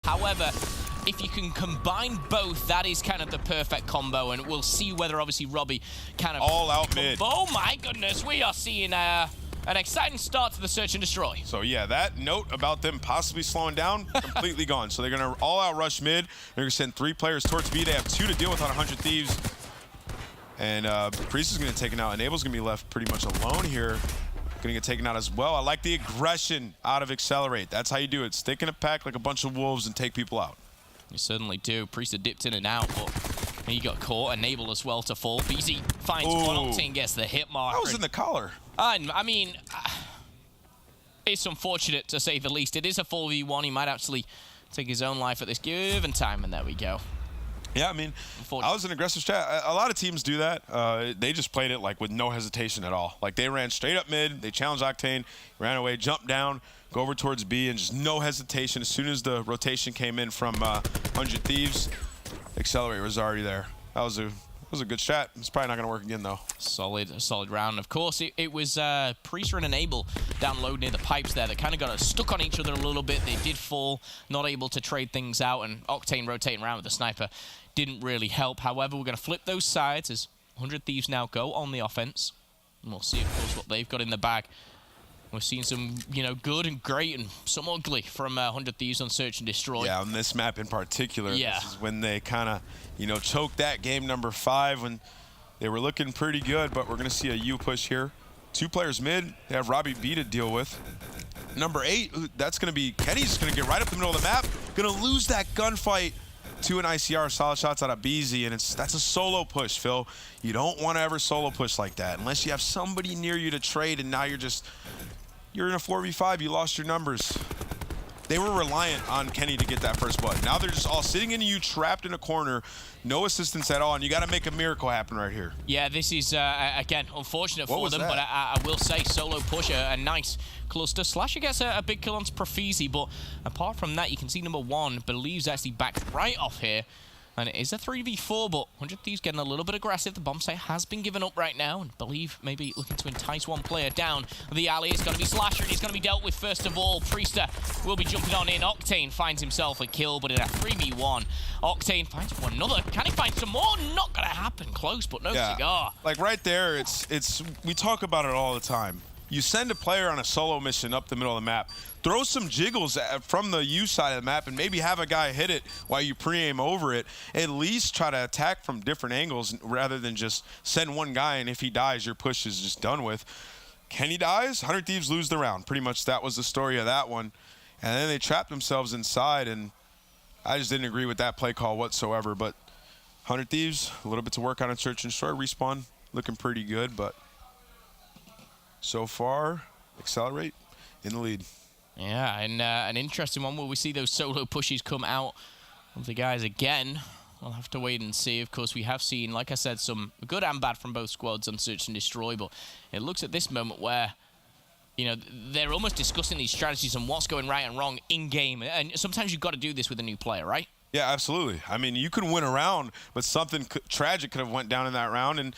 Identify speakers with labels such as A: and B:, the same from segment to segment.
A: However, if you can combine both, that is kind of the perfect combo, and we'll see whether obviously Robbie kind of
B: all out mid.
A: Oh my goodness, we are seeing an exciting start to the search and destroy.
B: So yeah, that note about them possibly slowing down, completely gone. So they're gonna all out rush mid. They're gonna send 3 players towards B. They have 2 to deal with on 100 Thieves. And Priest is gonna take it out. Enable's gonna be left pretty much alone here. Gonna get taken out as well. I like the aggression out of Excelerate. That's how you do it. Stick in a pack like a bunch of wolves and take people out.
A: You certainly do. Priest had dipped in and out, but he got caught. Enable as well to fall. BZ finds one. Octane gets the hit marker.
B: That was in the collar.
A: I mean, it's unfortunate to say the least. It is a 4v1. He might actually take his own life at this given time, and there we go.
B: Yeah, I mean, I was an aggressive strat. A lot of teams do that. They just played it like with no hesitation at all. Like they ran straight up mid, they challenged Octane, ran away, jumped down, go over towards B, and just no hesitation. As soon as the rotation came in from 100 Thieves, Excelerate was already there. That was a good strat. It's probably not going to work again, though.
A: Solid round. Of course, it was Priest and Enable down low near the pipes there that kind of got us stuck on each other a little bit. They did fall, not able to trade things out, and Octane rotating around with the sniper didn't really help. However, we're going to flip those sides as 100 Thieves now go on the offense. And we'll see, of course, what they've got in the bag. We're seeing some, good and great and some ugly from 100 Thieves on Search and Destroy.
B: Yeah, on this map in particular.
A: Yeah.
B: This is when they kind of, choked that game number 5 when they were looking pretty good, but we're going to see a U push here. 2 players mid. They have Robbie B to deal with. Number 8, that's going to be Kenny's going to get right up the middle of the map. Going to lose that gunfight to an ICR. Solid shots out of BZ, and that's a solo push, Phil. You don't want to ever solo push like that unless you have somebody near you to trade, and now you're in a 4v5, you lost your numbers. They were reliant on Kenny to get that first blood. Now they're just all sitting in you, trapped in a corner, no assistance at all, and you got to make a miracle happen right here.
A: Yeah, this is, again, unfortunate for them, but I will say solo push, a nice cluster. Slasher gets a big kill on Profizi, but apart from that, you can see number 1 believes actually backed right off here. And it is a 3v4, but 100 Thieves getting a little bit aggressive. The bomb site has been given up right now, and Believe maybe looking to entice one player down the alley. It's going to be Slasher, and he's going to be dealt with first of all. Priester will be jumping on in. Octane finds himself a kill, but in a 3v1, Octane finds one another. Can he find some more? Not going to happen. Close, but no cigar.
B: Like right there, it's we talk about it all the time. You send a player on a solo mission up the middle of the map, throw some jiggles from the U side of the map and maybe have a guy hit it while you pre-aim over it. At least try to attack from different angles rather than just send one guy, and if he dies, your push is just done with. Kenny dies, 100 Thieves lose the round. Pretty much that was the story of that one. And then they trapped themselves inside, and I just didn't agree with that play call whatsoever. But 100 Thieves, a little bit to work on in Search and Destroy. Respawn looking pretty good, but so far, Excelerate in the lead.
A: Yeah, and an interesting one where we see those solo pushes come out of the guys again. We'll have to wait and see. Of course, we have seen, like I said, some good and bad from both squads on Search and Destroy, but it looks at this moment where, they're almost discussing these strategies and what's going right and wrong in-game. And sometimes you've got to do this with a new player, right?
B: Yeah, absolutely. I mean, you can win a round, but something tragic could have went down in that round, and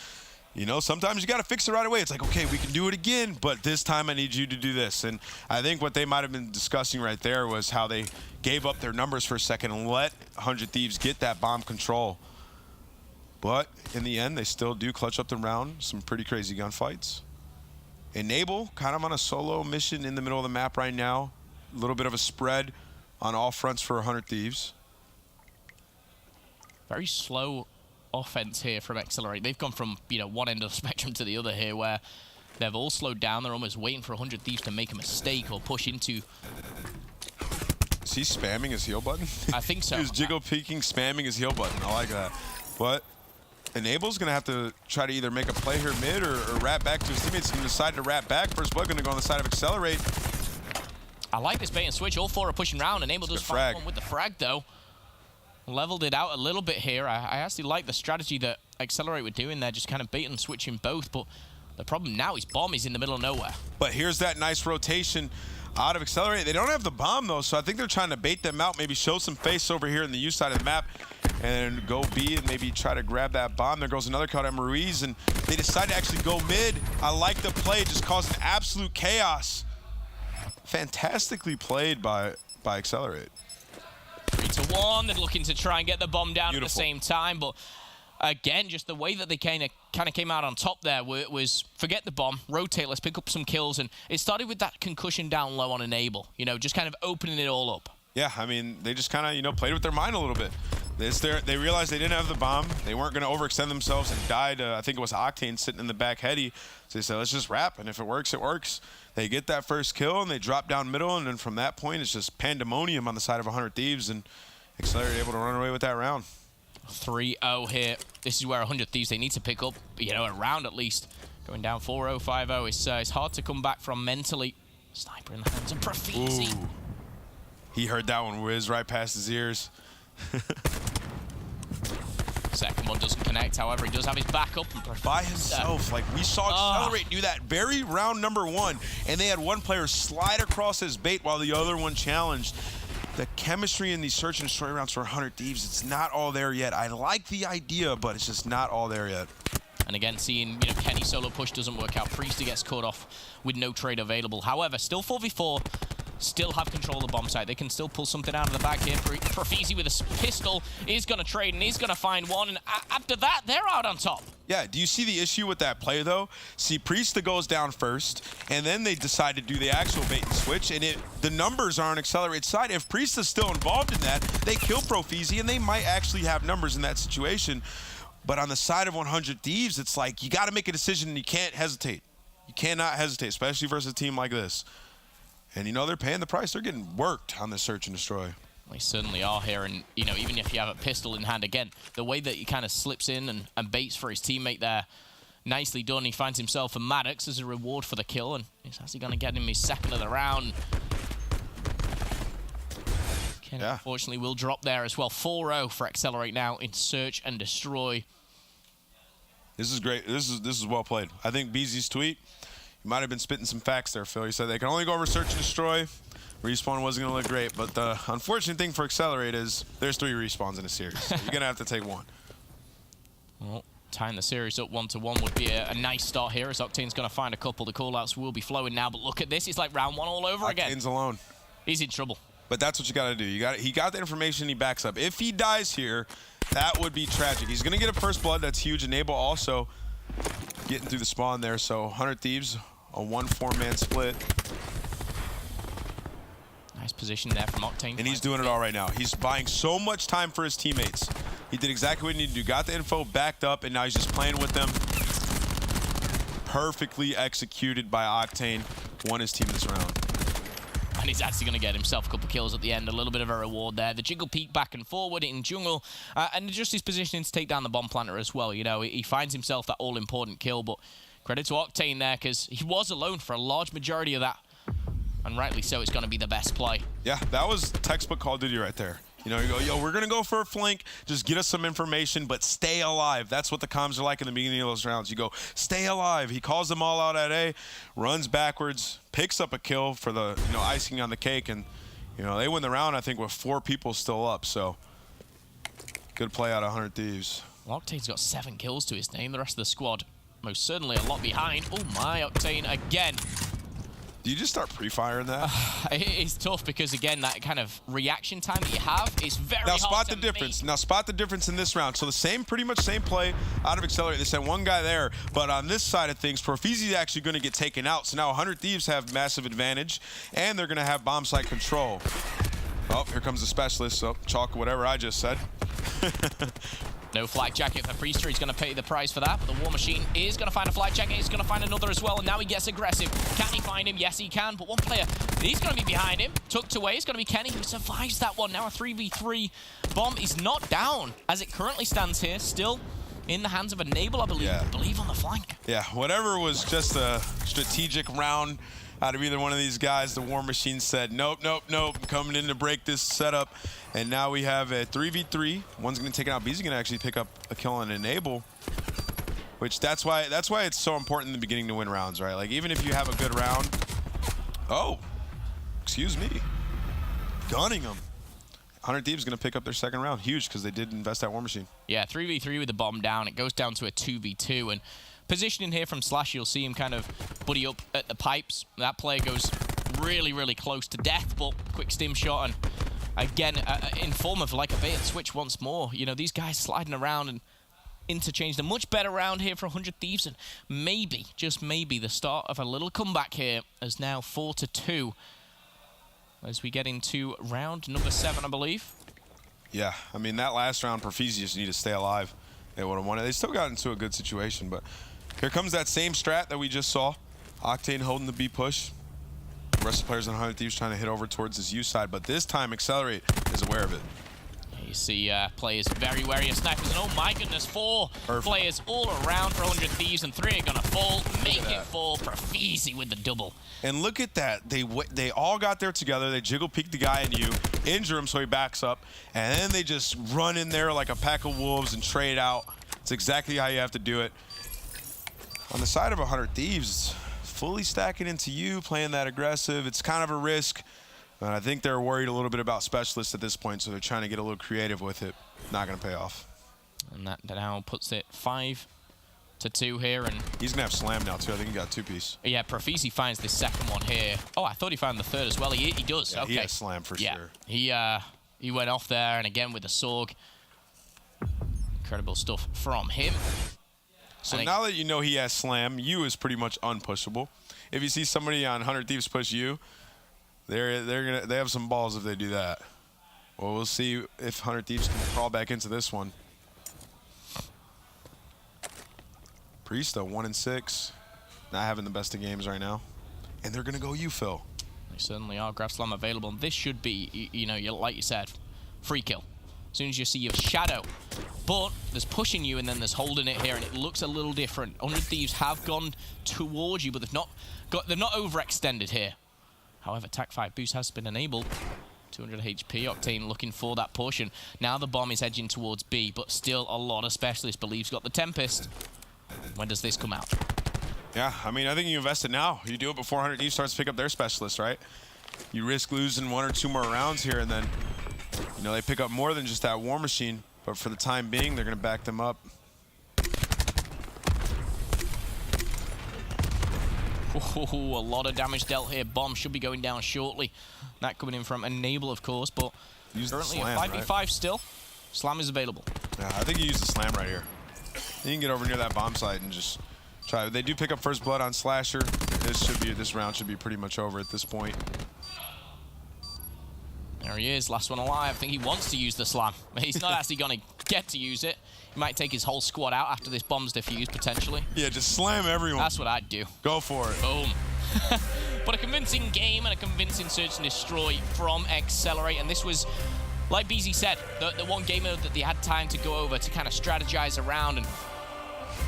B: sometimes you got to fix it right away. It's like, okay, we can do it again, but this time I need you to do this. And I think what they might have been discussing right there was how they gave up their numbers for a second and let 100 Thieves get that bomb control. But in the end, they still do clutch up the round. Some pretty crazy gunfights. Enable, kind of on a solo mission in the middle of the map right now. A little bit of a spread on all fronts for 100 Thieves.
A: Very slow offense here from Excelerate. They've gone from one end of the spectrum to the other here, where they've all slowed down. They're almost waiting for 100 Thieves to make a mistake or push into.
B: Is he spamming his heal button?
A: I think so.
B: He was jiggle peeking, spamming his heal button. I like that. But Enable's gonna have to try to either make a play here mid or wrap back to his teammates. He's gonna decide to wrap back. First blood gonna go on the side of Excelerate.
A: I like this bait and switch. All 4 are pushing around. Enable does find one with the frag though. Leveled it out a little bit here. I actually like the strategy that Excelerate were doing there, just kind of bait and switching both, but the problem now is bomb is in the middle of nowhere.
B: But here's that nice rotation out of Excelerate. They don't have the bomb though, so I think they're trying to bait them out, maybe show some face over here in the U side of the map and go B and maybe try to grab that bomb. There goes another count at Ruiz, and they decide to actually go mid. I like the play, just causing absolute chaos. Fantastically played by Excelerate.
A: one. They're looking to try and get the bomb down
B: Beautiful.
A: at the same time, but again, just the way that they kind of came out on top there was forget the bomb, rotate, let's pick up some kills, and it started with that concussion down low on Enable, you know, just kind of opening it all up.
B: Yeah, I mean, they just kind of, you know, played with their mind a little bit. They realized they didn't have the bomb. They weren't going to overextend themselves and died. I think it was Octane sitting in the back heady. So they said, let's just wrap, and if it works, it works. They get that first kill, and they drop down middle, and then from that point, it's just pandemonium on the side of 100 Thieves, and Excelerate able to run away with that round.
A: 3-0 here. This is where 100 Thieves, they need to pick up, you know, a round at least. Going down 4-0, 5-0. It's hard to come back from mentally. Sniper in the hands of Profizi.
B: Ooh. He heard that one whiz right past his ears.
A: Second one doesn't connect, however, he does have his backup.
B: By himself. Like, we saw Excelerate do that very round number one, and they had one player slide across his bait while the other one challenged. The chemistry in these search and destroy rounds for 100 Thieves, it's not all there yet. I like the idea, but it's just not all there yet.
A: And again, seeing, you know, Kenny solo push doesn't work out. Priesty gets caught off with no trade available. However, still 4v4. Still have control of the bomb site. They can still pull something out of the back here. Profizi with a pistol is going to trade, and he's going to find one. And after that, they're out on top.
B: Yeah, do you see the issue with that play, though? See, Priesta goes down first, and then they decide to do the actual bait and switch, and the numbers are on Excelerate's side. If Priesta's still involved in that, they kill Profizi, and they might actually have numbers in that situation. But on the side of 100 Thieves, it's like you got to make a decision, and you can't hesitate. You cannot hesitate, especially versus a team like this. And, you know, they're paying the price. They're getting worked on this search and destroy.
A: They certainly are here. And, you know, even if you have a pistol in hand, again, the way that he kind of slips in and baits for his teammate there, nicely done. He finds himself a Maddox as a reward for the kill. And he's actually going to get him his second of the round. Ken, unfortunately, will drop there as well. 4-0 for Excelerate now in search and destroy.
B: This is great. This is well played. I think BZ's tweet, he might have been spitting some facts there, Phil. He said they can only go over search and destroy. Respawn wasn't going to look great, but the unfortunate thing for Excelerate is there's 3 respawns in a series. So you're going to have to take one.
A: Well, tying the series up 1-1 would be a nice start here, as Octane's going to find a couple. The callouts will be flowing now, but look at this. It's like round 1 all over again.
B: Octane's alone.
A: He's in trouble.
B: But that's what you got to do. He got the information, he backs up. If he dies here, that would be tragic. He's going to get a first blood. That's huge. Enable also getting through the spawn there. So 100 Thieves, a 1-4-man split.
A: Nice position there from Octane.
B: And he's doing it all right now. He's buying so much time for his teammates. He did exactly what he needed to do. Got the info, backed up, and now he's just playing with them. Perfectly executed by Octane. Won his team this round.
A: And he's actually going to get himself a couple kills at the end. A little bit of a reward there. The jiggle peek back and forward in jungle. And just his positioning to take down the bomb planter as well. You know, he finds himself that all-important kill. But credit to Octane there, because he was alone for a large majority of that. And rightly so, it's going to be the best play.
B: Yeah, that was textbook Call of Duty right there. You know, you go, yo, we're going to go for a flank. Just get us some information, but stay alive. That's what the comms are like in the beginning of those rounds. You go, stay alive. He calls them all out at A, runs backwards, picks up a kill for the, you know, icing on the cake. And, you know, they win the round, I think, with 4 people still up. So, good play out of 100 Thieves.
A: Octane's got 7 kills to his name. The rest of the squad, most certainly a lot behind. Oh, my, Octane again.
B: Do you just start pre-firing that?
A: It's tough because, again, that kind of reaction time that you have is very hard
B: Now spot
A: to
B: the difference.
A: make.
B: Now spot the difference in this round. So the same, pretty much same play out of Excelerate. They sent one guy there, but on this side of things, Profizi is actually going to get taken out. So now 100 Thieves have massive advantage, and they're going to have bomb site control. Oh, here comes the specialist. So chalk whatever I just said.
A: No flight jacket for Priester. He's going to pay the price for that. But the War Machine is going to find a flight jacket. He's going to find another as well. And now he gets aggressive. Can he find him? Yes, he can. But one player, he's going to be behind him. Tucked away. It's going to be Kenny who survives that one. Now a 3v3 bomb is not down as it currently stands here. Still in the hands of Enable, I believe.
B: Yeah.
A: I believe on the flank.
B: Yeah, whatever was just a strategic round out of either one of these guys, the War Machine said, nope, nope, nope, I'm coming in to break this setup. And now we have a 3v3. One's going to take it out. B's going to actually pick up a kill on Enable, which that's why it's so important in the beginning to win rounds, right? Like, even if you have a good round. Oh, excuse me. Gunning them. 100 Thieves going to pick up their second round. Huge, because they did invest that War Machine.
A: Yeah, 3v3 with the bomb down. It goes down to a 2v2. And positioning here from Slash, you'll see him kind of buddy up at the pipes. That player goes really, really close to death, but quick stim shot, and again, in form of like a bait and switch once more. You know, these guys sliding around and interchange. A much better round here for 100 Thieves, and maybe, just maybe, the start of a little comeback here, as now 4-2 as we get into round number 7, I believe.
B: Yeah, I mean, that last round, Profeezi just need to stay alive. They would have won it. They still got into a good situation, but here comes that same strat that we just saw. Octane holding the B push. The rest of the players on 100 Thieves trying to hit over towards his U side, but this time Excelerate is aware of it.
A: You see players very wary of snipers, and oh my goodness, 4 players all around for 100 Thieves, and 3 are gonna fall. Make it fall. Profeezi with the double.
B: And look at that. They all got there together. They jiggle peek the guy in you, injure him so he backs up, and then they just run in there like a pack of wolves and trade out. It's exactly how you have to do it. On the side of 100 Thieves, fully stacking into you, playing that aggressive. It's kind of a risk. And I think they're worried a little bit about specialists at this point, so they're trying to get a little creative with it. Not going to pay off.
A: And that now puts it 5-2 here. And
B: he's going to have slam now, too. I think he got 2-piece.
A: Yeah, Profeezi finds this second one here. Oh, I thought he found the third as well. He does.
B: Yeah,
A: okay.
B: He has slam for sure.
A: He went off there, and again with the Sorg. Incredible stuff from him.
B: So now that you know he has slam, you is pretty much unpushable. If you see somebody on 100 Thieves push you, they have some balls if they do that. Well, we'll see if 100 Thieves can crawl back into this one. Priest, though, 1-6. Not having the best of games right now. And they're going to go you, Phil.
A: They certainly are. Grab Slam available. And this should be, you know, like you said, free kill. As soon as you see your shadow. But there's pushing you, and then there's holding it here, and it looks a little different. 100 Thieves have gone towards you, but they're not overextended here. However, Tac 5 boost has been enabled. 200 HP. Octane looking for that push, and now the bomb is edging towards B, but still a lot of specialists. Believe's got the Tempest. When does this come out?
B: Yeah, I mean, I think you invest it now. You do it before 100 Thieves starts to pick up their specialists, right? You risk losing 1 or 2 more rounds here, and then, you know, they pick up more than just that War Machine. But for the time being, they're going to back them up.
A: Ooh, a lot of damage dealt here. Bomb should be going down shortly. That coming in from Enable, of course, but currently a 5v5 right? Still. Slam is available.
B: Yeah, I think you use the slam right here. You can get over near that bomb site and just try. They do pick up first blood on Slasher. This round should be pretty much over at this point.
A: There he is, last one alive. I think he wants to use the slam. He's not actually going to get to use it. He might take his whole squad out after this bomb's defused, potentially.
B: Yeah, just slam everyone.
A: That's what I'd do.
B: Go for it.
A: Boom. But a convincing game and a convincing search and destroy from Excelerate. And this was, like BZ said, the one game mode that they had time to go over to kind of strategize around. And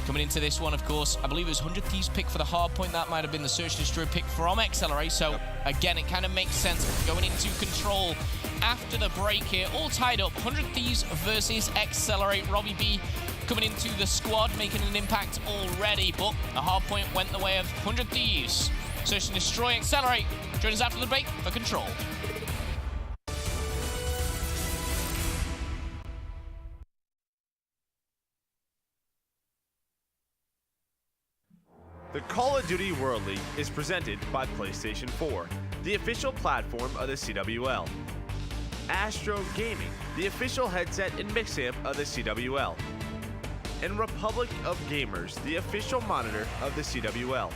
A: coming into this one, of course, I believe it was 100 Thieves pick for the hard point. That might have been the search and destroy pick from Excelerate. So, again, it kind of makes sense going into control after the break here. All tied up, 100 Thieves versus Excelerate. Robbie B coming into the squad, making an impact already. But the hard point went the way of 100 Thieves. Search and destroy, Excelerate. Join us after the break for control.
C: The Call of Duty World League is presented by PlayStation 4, the official platform of the CWL. Astro Gaming, the official headset and mix amp of the CWL. And Republic of Gamers, the official monitor of the CWL.